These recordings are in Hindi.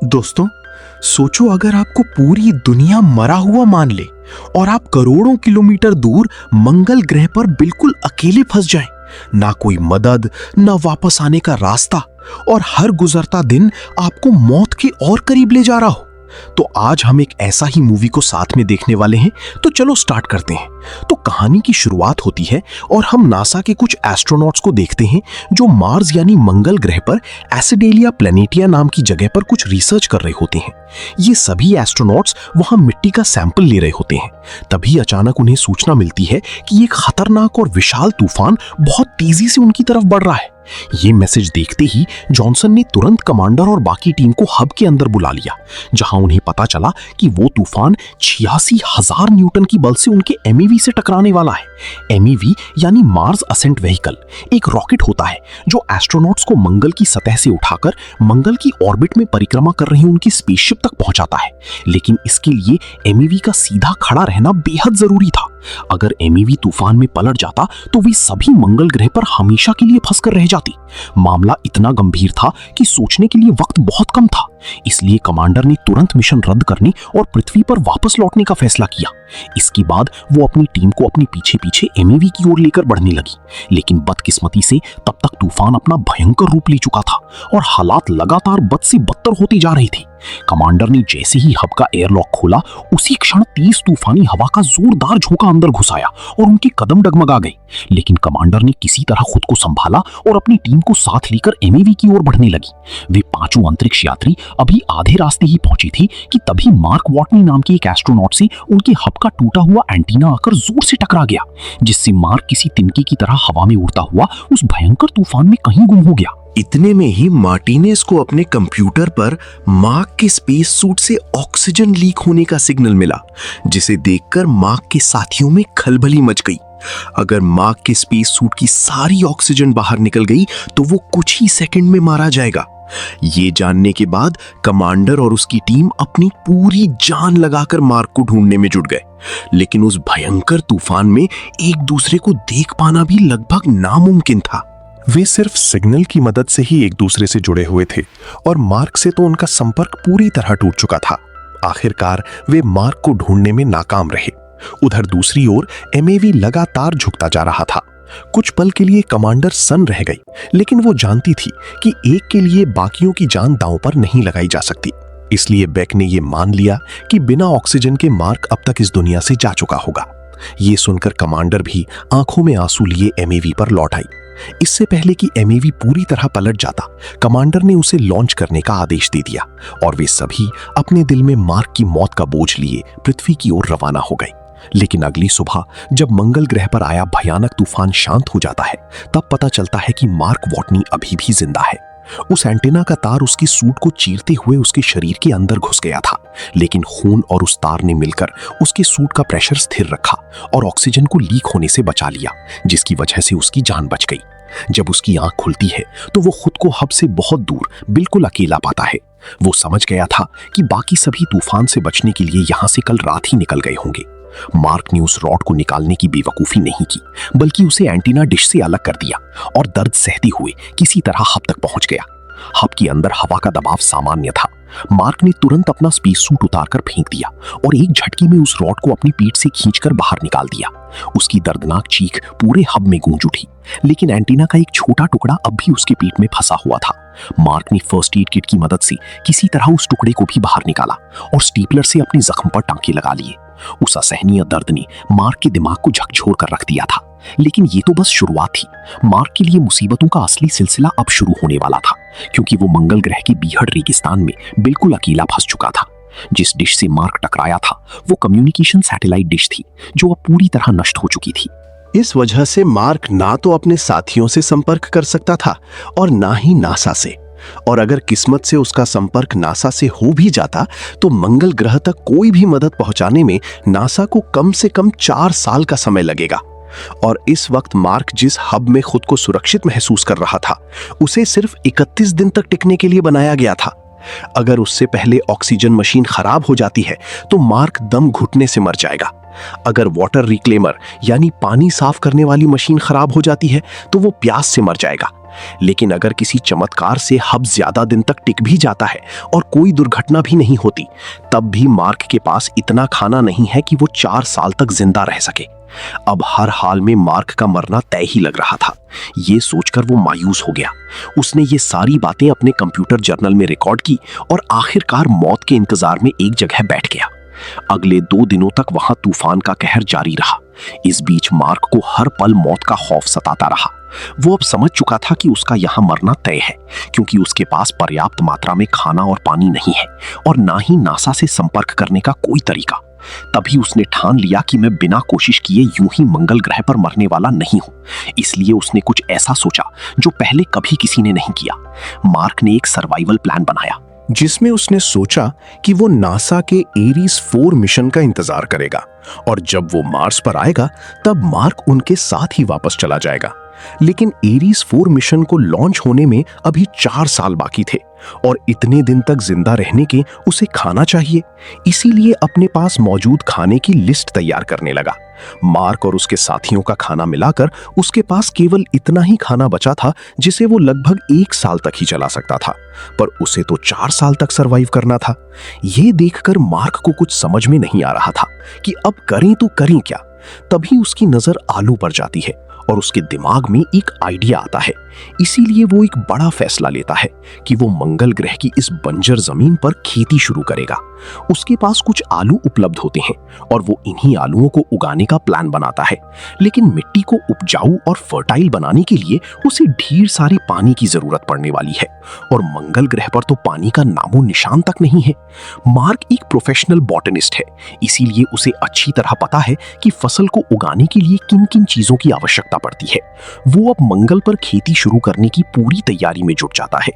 दोस्तों, सोचो अगर आपको पूरी दुनिया मरा हुआ मान ले और आप करोड़ों किलोमीटर दूर मंगल ग्रह पर बिल्कुल अकेले फंस जाएं, ना कोई मदद, ना वापस आने का रास्ता, और हर गुजरता दिन आपको मौत के और करीब ले जा रहा हो। तो आज हम एक ऐसा ही मूवी को साथ में देखने वाले हैं। तो चलो स्टार्ट करते हैं। तो कहानी की शुरुआत होती है और हम नासा के कुछ एस्ट्रोनॉट्स को देखते हैं जो मार्स यानी मंगल ग्रह पर एसिडेलिया प्लैनेटिया नाम की जगह पर कुछ रिसर्च कर रहे होते हैं। ये सभी एस्ट्रोनॉट्स वहां मिट्टी का सैंपल ले रहे होते हैं। तभी अचानक उन्हें सूचना मिलती है कि एक खतरनाक और विशाल तूफान बहुत तेजी से उनकी तरफ बढ़ रहा है। ये मैसेज देखते ही जॉनसन ने तुरंत कमांडर और बाकी टीम को हब के अंदर बुला लिया, जहां उन्हें पता चला कि वो तूफान 86,000 न्यूटन की बल से उनके एमईवी से टकराने वाला है। एमईवी यानी मार्स असेंट व्हीकल एक रॉकेट होता है जो एस्ट्रोनॉट्स को मंगल की सतह से उठाकर मंगल की ऑर्बिट में परिक्रमा कर रही उनकी स्पेसशिप तक पहुंचाता है। लेकिन इसके लिए एमईवी का सीधा खड़ा रहना बेहद जरूरी था। अगर एमईवी तूफान में पलट जाता तो वे सभी मंगल ग्रह पर हमेशा के लिए फंसकर रह जाती। मामला इतना गंभीर था कि सोचने के लिए वक्त बहुत कम था। इसलिए कमांडर ने तुरंत मिशन रद्द करने और पृथ्वी पर वापस लौटने का फैसला किया। इसके बाद वो अपनी टीम को अपने पीछे पीछे एमईवी की ओर लेकर बढ़ने लगी। लेकिन बदकिस्मती से तब तक तूफान अपना भयंकर रूप ले चुका था और हालात लगातार बद से बदतर होती जा रही थी। कमांडर ने जैसे ही हब का एयरलॉक खोला, उसी क्षण तेज तूफानी हवा का जोरदार झोंका अंदर घुस आया और उनके कदम डगमगा गए। लेकिन कमांडर ने किसी तरह खुद को संभाला और अपनी टीम को साथ लेकर एमईवी की ओर बढ़ने लगी। वे पांचों अंतरिक्ष यात्री अभी आधे रास्ते ही पहुंची थी कि तभी मार्क वॉटनी नाम के एक एस्ट्रोनॉट से उनके हब का टूटा हुआ एंटीना आकर जोर से टकरा गया, जिससे मार्क किसी तिनके की तरह हवा में उड़ता हुआ उस भयंकर तूफान में कहीं गुम हो गया। इतने में ही मार्टिनेज को अपने कंप्यूटर पर मार्क के स्पेस सूट से ऑक्सीजन लीक होने का सिग्नल मिला, जिसे देखकर मार्क के साथियों में खलबली मच गई। अगर मार्क के स्पेस सूट की सारी ऑक्सीजन बाहर निकल गई तो वो कुछ ही सेकंड में मारा जाएगा। ये जानने के बाद कमांडर और उसकी टीम अपनी पूरी जान लगाकर मार्क को ढूंढने में जुट गए। लेकिन उस भयंकर तूफान में एक दूसरे को देख पाना भी लगभग नामुमकिन था। वे सिर्फ सिग्नल की मदद से ही एक दूसरे से जुड़े हुए थे और मार्क से तो उनका संपर्क पूरी तरह टूट चुका था। आखिरकार वे मार्क को ढूंढने में नाकाम रहे। उधर दूसरी ओर एमएवी लगातार झुकता जा रहा था। कुछ पल के लिए कमांडर सन्न रह गई, लेकिन वो जानती थी कि एक के लिए बाकियों की जान दांव पर नहीं लगाई जा सकती। इसलिए बेक ने यह मान लिया कि बिना ऑक्सीजन के मार्क अब तक इस दुनिया से जा चुका होगा। ये सुनकर कमांडर भी आंखों में आंसू लिए एमएवी पर लौट आई। इससे पहले कि एमएवी पूरी तरह पलट जाता, कमांडर ने उसे लॉन्च करने का आदेश दे दिया और वे सभी अपने दिल में मार्क की मौत का बोझ लिए पृथ्वी की ओर रवाना हो गए। लेकिन अगली सुबह जब मंगल ग्रह पर आया भयानक तूफान शांत हो जाता है, तब पता चलता है कि मार्क वॉटनी अभी भी जिंदा है। उस एंटीना का तार उसकी सूट को चीरते हुए उसके शरीर के अंदर घुस गया था, लेकिन खून और उस तार ने मिलकर उसके सूट का प्रेशर स्थिर रखा और ऑक्सीजन को लीक होने से बचा लिया, जिसकी वजह से उसकी जान बच गई। जब उसकी आंख खुलती है तो वो खुद को हब से बहुत दूर बिल्कुल अकेला पाता है। वो समझ गया था कि बाकी सभी तूफान से बचने के लिए यहां से कल रात ही निकल गए होंगे। मार्क ने उस रॉड को निकालने की बेवकूफी नहीं की, बल्कि उसे एंटीना डिश से अलग कर दिया और दर्द सहते हुए किसी तरह हब तक पहुंच गया। हब के अंदर हवा का दबाव सामान्य था। मार्क ने तुरंत अपना स्पेस सूट उतारकर फेंक दिया और एक झटके में उस रॉड को अपनी पीठ से खींचकर बाहर निकाल दिया। उसकी दर्दनाक चीख पूरे हब में गूंज उठी, लेकिन एंटीना का एक छोटा टुकड़ा अब भी उसके पीठ में फंसा हुआ था। मार्क ने फर्स्ट एड किट की मदद से किसी तरह उस टुकड़े को भी बाहर निकाला और स्टीपलर से अपने जख्म पर टांके लगा लिए। उस असहनीय दर्द ने मार्क के दिमाग को झकझोर कर रख दिया था, लेकिन ये तो बस शुरुआत थी। मार्क के लिए मुसीबतों का असली सिलसिला अब शुरू होने वाला था, क्योंकि वो मंगल ग्रह के बीहड़ रेगिस्तान में बिल्कुल अकेला फंस चुका था। जिस डिश से मार्क टकराया था वो कम्युनिकेशन सैटेलाइट डिश थी, जो अब पूरी तरह नष्ट हो चुकी थी। इस वजह से मार्क ना तो अपने साथियों से संपर्क कर सकता था और ना ही नासा से। और अगर किस्मत से उसका संपर्क नासा से हो भी जाता तो मंगल ग्रह तक कोई भी मदद पहुंचाने में नासा को कम से कम 4 साल का समय लगेगा। और इस वक्त मार्क जिस हब में खुद को सुरक्षित महसूस कर रहा था, उसे सिर्फ 31 दिन तक टिकने के लिए बनाया गया था। अगर उससे पहले ऑक्सीजन मशीन खराब हो जाती है तो मार्क दम घुटने से मर जाएगा। अगर वाटर रिक्लेमर यानी पानी साफ करने वाली मशीन खराब हो जाती है तो वो प्यास से मर जाएगा। लेकिन अगर किसी चमत्कार से हब ज्यादा दिन तक टिक भी जाता है और कोई दुर्घटना भी नहीं होती, तब भी मार्क के पास इतना खाना नहीं है कि वो 4 साल तक जिंदा रह सके। अब हर हाल में मार्क का मरना तय ही लग रहा था। ये सोचकर वो मायूस हो गया। उसने ये सारी बातें अपने कंप्यूटर जर्नल में रिकॉर्ड की और आखिरकार मौत के इंतजार में एक जगह बैठ गया। अगले 2 दिनों तक वहां तूफान का कहर जारी रहा। इस बीच मार्क को हर पल मौत का खौफ सताता रहा। वो अब समझ चुका था कि उसका यहां मरना तय है, क्योंकि उसके पास पर्याप्त मात्रा में खाना और पानी नहीं है और ना ही नासा से संपर्क करने का कोई तरीका। तभी उसने ठान लिया कि मैं बिना कोशिश किए यूं ही मंगल ग्रह पर मरने वाला नहीं हूं। इसलिए उसने कुछ ऐसा सोचा जो पहले कभी किसी ने नहीं किया। मार्क ने एक सर्वाइवल प्लान बनाया, जिसमें उसने सोचा कि वो नासा के एरीज 4 मिशन का इंतजार करेगा और जब वो मार्स पर आएगा तब मार्क उनके साथ ही वापस चला जाएगा। लेकिन एरीज 4 मिशन को लॉन्च होने में अभी 4 साल बाकी थे और इतने दिन तक जिंदा रहने के उसे खाना चाहिए। इसीलिए अपने पास मौजूद खाने की लिस्ट तैयार करने लगा। मार्क और उसके साथियों का खाना मिलाकर उसके पास केवल इतना ही खाना बचा था जिसे वो लगभग 1 साल तक ही चला सकता था, पर उसे तो 4 साल तक सरवाइव करना था। ये देखकर मार्क को कुछ समझ में नहीं आ रहा था कि अब करें तो करें क्या। तभी उसकी नजर आलू पर जाती है और उसके दिमाग में एक आइडिया आता है। इसीलिए वो एक बड़ा फैसला लेता है कि वो मंगल ग्रह की इस बंजर जमीन पर खेती शुरू करेगा। उसके पास कुछ आलू उपलब्ध होते हैं और वो इन्हीं आलूओं को उगाने का प्लान बनाता है। लेकिन मिट्टी को उपजाऊ और फर्टाइल बनाने के लिए उसे ढेर सारे पानी की जरूरत पड़ने वाली है और मंगल ग्रह पर तो पानी का नामो निशान तक नहीं है। मार्क एक प्रोफेशनल बॉटनिस्ट है, इसीलिए उसे अच्छी तरह पता है कि फसल को उगाने के लिए किन किन चीजों की आवश्यकता पड़ती है। वो अब मंगल पर खेती शुरू करने की पूरी तैयारी में जुट जाता है।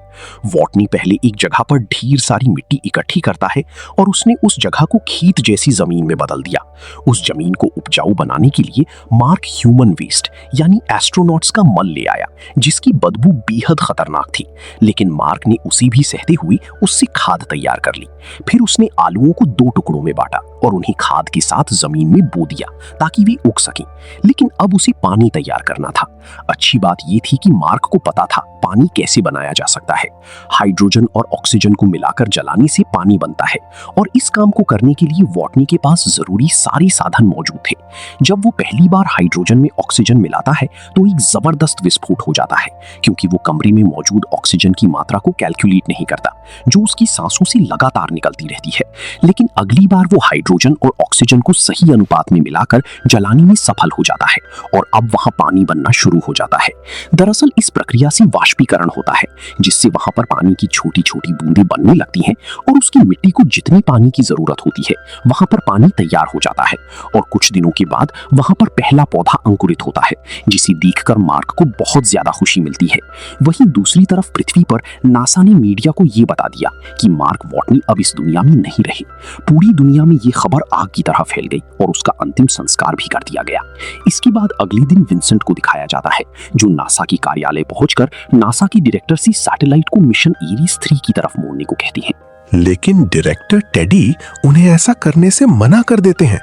वॉटनी पहले एक जगह पर ढेर सारी मिट्टी इकट्ठी करता है और उसने उस जगह को खेत जैसी जमीन में बदल दिया। उस जमीन को उपजाऊ बनाने के लिए मार्क ह्यूमन वेस्ट यानी एस्ट्रोनॉट्स का मल ले आया, जिसकी बदबू बेहद खतरनाक थी। लेकिन मार्क ने उसे भी सहते हुए उससे खाद तैयार कर ली। फिर उसने आलूओं को 2 टुकड़ों में बांटा और उन्हें खाद के साथ जमीन में बो दिया ताकि वे उग सकें। लेकिन अब उसे पानी तैयार करना था। अच्छी बात यह थी कि मार्क को पता था पानी कैसे बनाया जा सकता है। हाइड्रोजन और ऑक्सीजन को मिलाकर जलाने से पानी बनता है और इस काम को करने के लिए वॉटनी के पास जरूरी सारे साधन मौजूद थे। जब वो पहली बार हाइड्रोजन में ऑक्सीजन मिलाता है तो एक जबरदस्त विस्फोट हो जाता है, क्योंकि वो कमरे में मौजूद ऑक्सीजन की मात्रा को कैलकुलेट नहीं करता, जो उसकी सांसों से लगातार निकलती रहती है। लेकिन अगली बार वो हाइड्रोजन और ऑक्सीजन को सही अनुपात में मिलाकर जलाने में सफल हो जाता है और अब वहां पानी बनना शुरू हो जाता है। दरअसल इस प्रक्रिया से वाष्पीकरण होता है, जिससे वहां पर पानी की छोटी छोटी बूंदें बनने लगती हैं और उसकी मिट्टी को जितनी पानी की जरूरत होती है वहां पर पानी तैयार हो जाता है। और कुछ दिनों के बाद वहां पर पहला पौधा अंकुरित होता है, जिसे देखकर मार्क को बहुत ज्यादा खुशी मिलती है। वहीं दूसरी तरफ पृथ्वी पर नासा ने मीडिया को यह बता दिया कि मार्क वॉटनी अब इस दुनिया में नहीं रहे। पूरी दुनिया में यह खबर आग की तरह फैल गई और उसका अंतिम संस्कार भी कर दिया गया। इसके बाद अगले दिन विंसेंट को दिखाया जाता है, जो नासा की कार्यालय पहुंचकर नासा की डायरेक्टर से सैटेलाइट को मिशन एरीज 3 की तरफ मोड़ने को कहती हैं। लेकिन डायरेक्टर टेडी उन्हें ऐसा करने से मना कर देते हैं,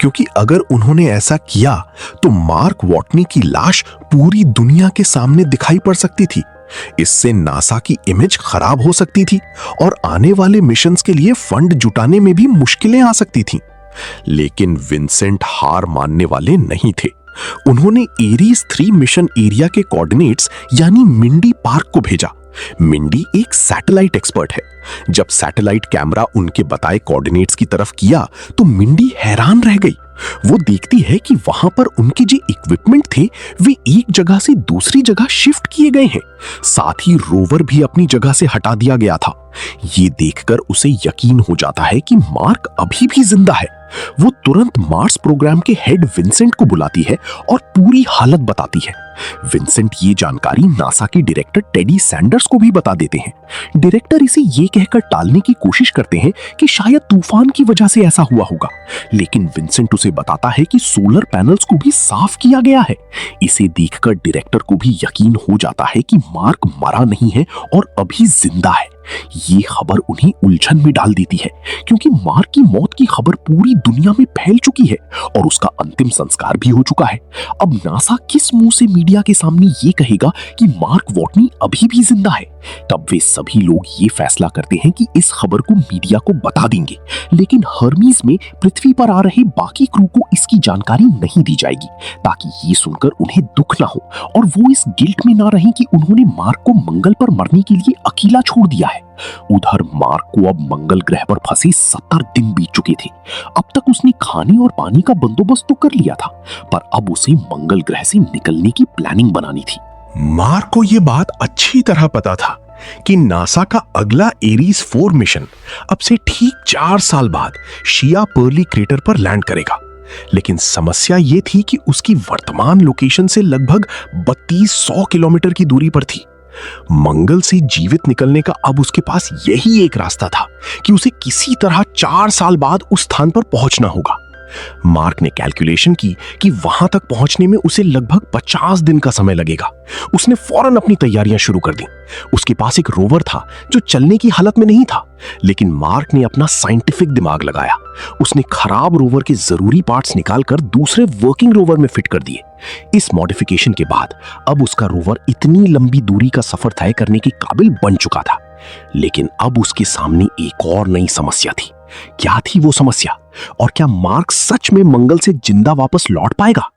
क्योंकि अगर उन्होंने ऐसा किया तो मार्क वॉटनी की लाश पूरी दुनिया के सामने दिखाई पड़ सकती थी। इससे नासा की इमेज खराब हो सकती थी और आने वाले मिशंस के लिए फंड जुटाने में भी मुश्किलें आ सकती थीं। लेकिन विंसेंट हार मानने वाले नहीं थे। उन्होंने एरीज 3 मिशन एरिया के कोऑर्डिनेट्स यानी मिंडी पार्क को भेजा। मिंडी एक सैटेलाइट एक्सपर्ट है। जब सैटेलाइट कैमरा उनके बताए कोऑर्डिनेट्स की तरफ किया तो मिंडी हैरान रह गई। वो देखती है कि वहां पर उनके जो इक्विपमेंट थे वे एक जगह से दूसरी जगह शिफ्ट किए गए हैं। साथ ही रोवर भी अपनी जगह से हटा दिया गया था। ये देखकर उसे यकीन हो जाता है कि मार्क अभी भी जिंदा है। वो तुरंत मार्स प्रोग्राम के हेड विंसेंट को बुलाती है और पूरी हालत बताती है। विंसेंट ये जानकारी नासा के डायरेक्टर टेडी सैंडर्स को भी बता देते हैं। डायरेक्टर इसे ये कहकर टालने की कोशिश करते हैं कि शायद तूफान की वजह से ऐसा हुआ होगा, लेकिन विंसेंट उसे बताता है कि सोलर पैनल्स को भी साफ किया गया है। इसे देखकर डायरेक्टर को भी यकीन हो जाता है कि मार्क मरा नहीं है और अभी जिंदा है। ये खबर उन्हें उलझन में डाल देती है, क्योंकि मार्क की मौत की खबर पूरी दुनिया में फैल चुकी है और उसका अंतिम संस्कार भी हो चुका है। अब नासा किस मुंह से मीडिया मीडिया के सामने ये कहेगा कि मार्क वॉटनी अभी भी जिंदा है, तब वे सभी लोग ये फैसला करते हैं कि इस खबर को मीडिया को बता देंगे। लेकिन हर्मीज में पृथ्वी पर आ रहे बाकी क्रू को इसकी जानकारी नहीं दी जाएगी, ताकि ये सुनकर उन्हें दुख ना हो और वो इस गिल्ट में ना रहें कि उन्होंने मार्क को मंगल पर मरने के लिए अकेला छोड़ दिया है। उधर मार्क को अब मंगल ग्रह पर फंसे 70 दिन बीत चुके थे। अब तक उसने खाने और पानी का बंदोबस्त तो कर लिया था, पर अब उसे मंगल ग्रह से निकलने की प्लानिंग बनानी थी। मार्क को यह बात अच्छी तरह पता था कि नासा का अगला एरीज 4 मिशन अब से ठीक 4 साल बाद शिया पर्ली क्रेटर पर लैंड करेगा। लेकिन समस्या यह थी कि उसकी वर्तमान लोकेशन से लगभग 3200 किलोमीटर की दूरी पर थी। मंगल से जीवित निकलने का अब उसके पास यही एक रास्ता था कि उसे किसी तरह 4 साल बाद उस स्थान पर पहुंचना होगा। मार्क ने कैलकुलेशन की कि वहां तक पहुंचने में उसे लगभग 50 दिन का समय लगेगा। उसने फौरन अपनी तैयारियां शुरू कर दी। उसके पास एक रोवर था जो चलने की हालत में नहीं था, लेकिन मार्क ने अपना साइंटिफिक दिमाग लगाया। उसने खराब रोवर के जरूरी पार्ट्स निकालकर दूसरे वर्किंग रोवर में फिट कर दिए। इस मॉडिफिकेशन के बाद अब उसका रोवर इतनी लंबी दूरी का सफर तय करने के काबिल बन चुका था। लेकिन अब उसके सामने एक और नई समस्या थी। क्या थी वो समस्या? और क्या मार्क सच में मंगल से जिंदा वापस लौट पाएगा?